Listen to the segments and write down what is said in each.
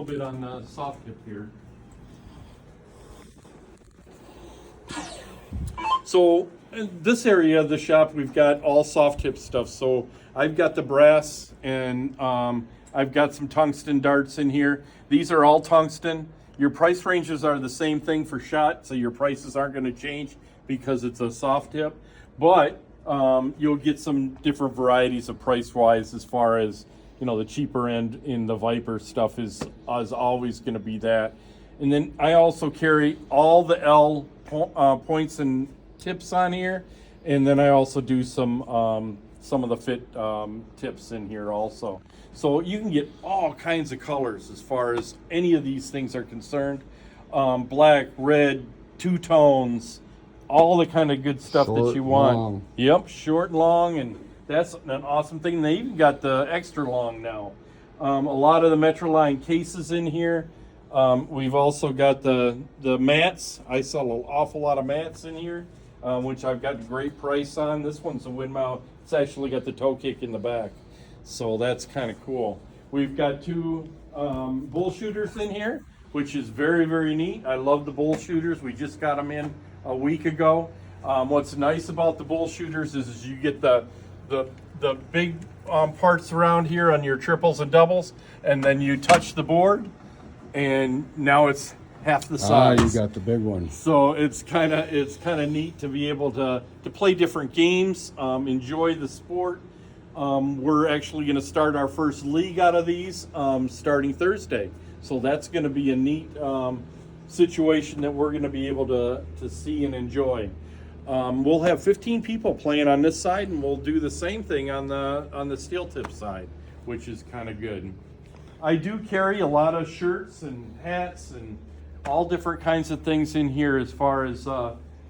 A little bit on the soft tip here. So in this area of the shop, we've got all soft tip stuff. So I've got the brass and I've got some tungsten darts in here. These are all tungsten. Your price ranges are the same thing for shot, so your prices aren't going to change because it's a soft tip. But you'll get some different varieties of price-wise as far as, you know, the cheaper end in the Viper stuff is always going to be that. And then I also carry all the L points and tips on here, and then I also do some of the fit tips in here also. So you can get all kinds of colors as far as any of these things are concerned. Black, red, two tones, all the kind of good stuff Short, that you want. long. Yep, short and long, and that's an awesome thing. They even got the extra long now. A lot of the Metroline cases in here. We've also got the mats. I sell an awful lot of mats in here, which I've got a great price on. This one's a wind mount. It's actually got the toe kick in the back, so that's kind of cool. We've got two bull shooters in here, which is very, very neat. I love the bull shooters. We just got them in a week ago. What's nice about the bull shooters is you get the big parts around here on your triples and doubles, and then you touch the board, and now it's half the size. Ah, you got the big one. So it's kind of neat to be able to play different games, enjoy the sport. We're actually going to start our first league out of these starting Thursday. So that's going to be a neat situation that we're going to be able to see and enjoy. We'll have 15 people playing on this side, and we'll do the same thing on the steel tip side, which is kind of good. I do carry a lot of shirts and hats and all different kinds of things in here as far as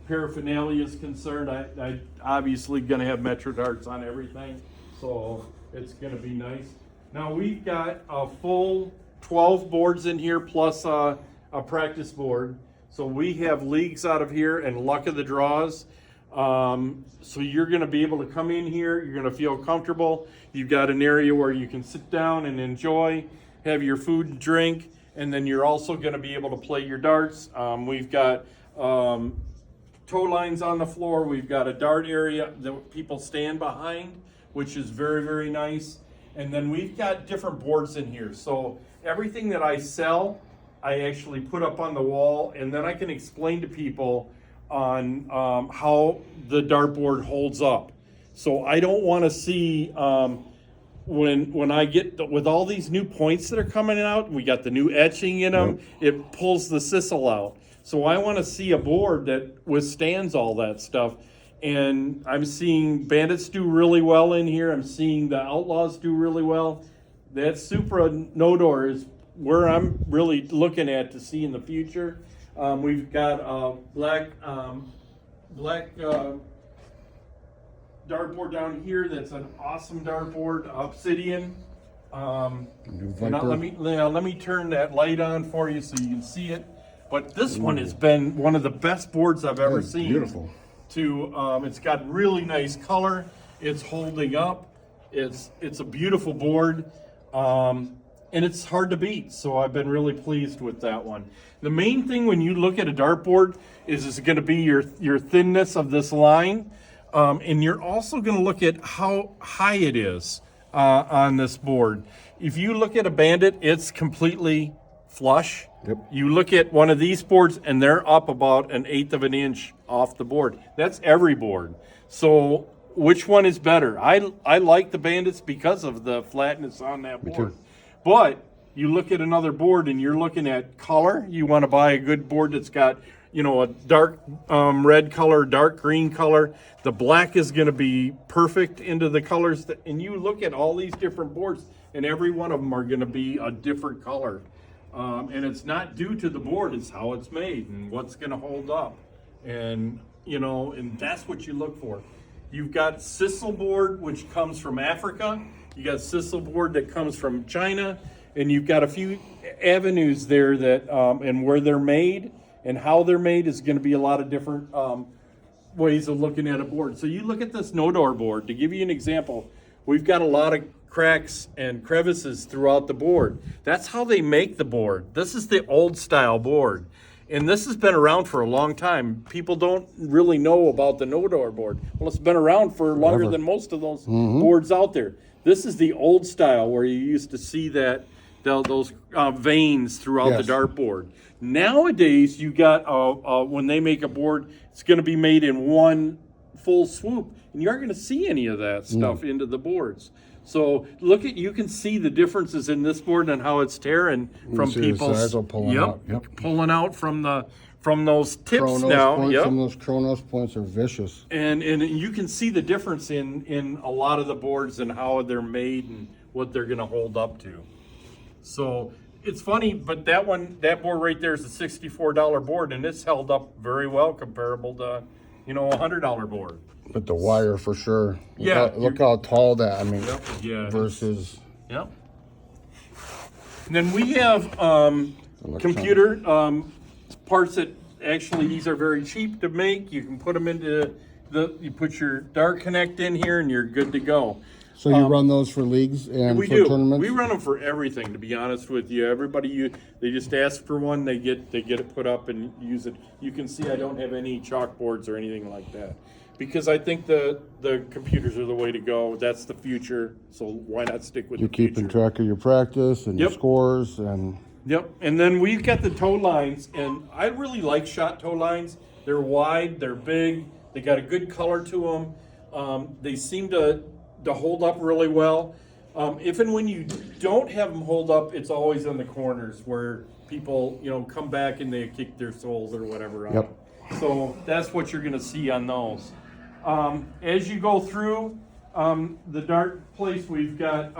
paraphernalia is concerned. I obviously going to have Metro darts on everything, so it's going to be nice. Now we've got a full 12 boards in here plus a practice board. So we have leagues out of here and luck of the draws. So you're going to be able to come in here. You're going to feel comfortable. You've got an area where you can sit down and enjoy, have your food and drink, and then you're also going to be able to play your darts. We've got toe lines on the floor. We've got a dart area that people stand behind, which is very, very nice. And then we've got different boards in here. So everything that I sell, I actually put up on the wall, and then I can explain to people on how the dartboard holds up. So I don't want to see when I get with all these new points that are coming out. We got the new etching in them. Yep. It pulls the sisal out. So I want to see a board that withstands all that stuff. And I'm seeing Bandits do really well in here. I'm seeing the Outlaws do really well. That Supra no-door is where I'm really looking at to see in the future. We've got a black dartboard down here. That's an awesome dartboard, Obsidian. Let me turn that light on for you so you can see it. But this one has been one of the best boards I've ever seen. Beautiful. It's got really nice color. It's holding up. It's a beautiful board. And it's hard to beat, so I've been really pleased with that one. The main thing when you look at a dartboard is going to be your thinness of this line, and you're also going to look at how high it is on this board. If you look at a Bandit, it's completely flush. Yep. You look at one of these boards, and they're up about 1/8 of an inch off the board. That's every board. So which one is better? I like the Bandits because of the flatness on that board. Me too. But you look at another board and you're looking at color. You want to buy a good board that's got, you know, a dark red color, dark green color. The black is going to be perfect into the colors. And you look at all these different boards, and every one of them are going to be a different color. And it's not due to the board, it's how it's made and what's going to hold up. And, you know, and that's what you look for. You've got sisal board, which comes from Africa. You got sisal board that comes from China, and you've got a few avenues there that and where they're made and how they're made is going to be a lot of different ways of looking at a board. So you look at this no-door board. To give you an example, we've got a lot of cracks and crevices throughout the board. That's how they make the board. This is the old style board. And this has been around for a long time. People don't really know about the no-door board. Well, it's been around for longer than most of those boards out there. This is the old style where you used to see that those veins throughout the dartboard. Nowadays, you got when they make a board, it's going to be made in one full swoop, and you aren't going to see any of that stuff into the boards. So you can see the differences in this board and how it's tearing from people's pulling out. Pulling out from those tips Chronos now. Points, some of those Chronos points are vicious. And you can see the difference in a lot of the boards and how they're made and what they're going to hold up to. So it's funny, but that board right there is a $64 board, and it's held up very well comparable to a $100 board. But the wire for sure. Look how tall that. I mean, versus. Yep. And then we have computer parts that actually these are very cheap to make. You can put them into you put your Dart Connect in here, and you're good to go. So you run those for leagues and for tournaments? We run them for everything, to be honest with you. Everybody, they just ask for one, they get it put up and use it. You can see I don't have any chalkboards or anything like that, because I think the computers are the way to go. That's the future, so why not stick with You're the future? keeping track of your practice and your scores and... Yep, and then we've got the toe lines, and I really like shot toe lines. They're wide, they're big, they got a good color to them. They seem to hold up really well. If and when you don't have them hold up, it's always in the corners where people, come back and they kick their soles or whatever on them. So that's what you're going to see on those. As you go through the dart place, we've got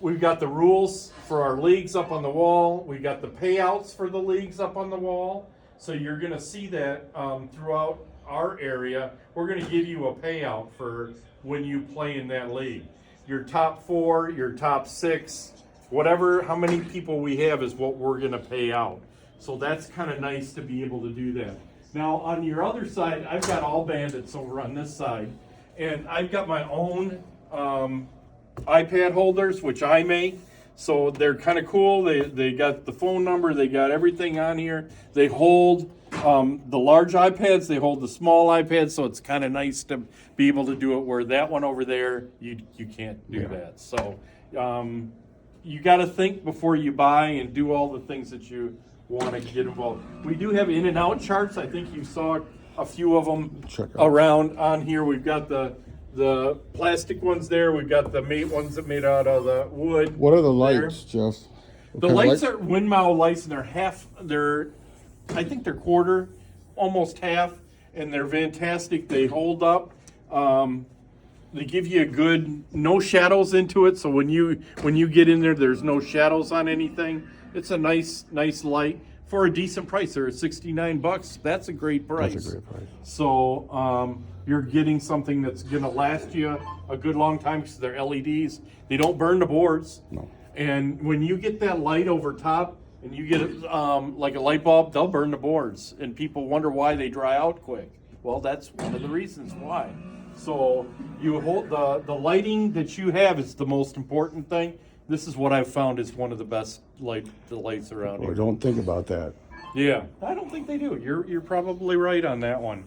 the rules for our leagues up on the wall. We've got the payouts for the leagues up on the wall. So you're going to see that throughout our area. We're going to give you a payout for when you play in that league. Your top 4, your top 6, whatever, how many people we have is what we're going to pay out. So that's kind of nice to be able to do that. Now on your other side, I've got all bandits over on this side, and I've got my own iPad holders, which I make. So they're kind of cool. They got the phone number, they got everything on here. They hold the large iPads, they hold the small iPads, so it's kind of nice to be able to do it where that one over there, you can't do that. So you got to think before you buy and do all the things that you want to get involved. We do have in and out charts. I think you saw a few of them around on here. We've got the plastic ones there. We've got the ones that made out of the wood. What are the lights, Jeff? The lights are windmill lights, and I think they're quarter, almost half, and they're fantastic. They hold up. They give you a good, no shadows into it, so when you get in there, there's no shadows on anything. It's a nice light for a decent price. They're $69. That's a great price. That's a great price. So you're getting something that's going to last you a good long time because they're LEDs. They don't burn the boards. No. And when you get that light over top and you get it like a light bulb, they'll burn the boards. And people wonder why they dry out quick. Well, that's one of the reasons why. So you hold the lighting that you have is the most important thing. This is what I've found is one of the best lights around here. Don't think about that. Yeah, I don't think they do. You're probably right on that one.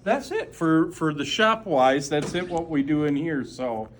That's it for the shop wise. That's it what we do in here. So.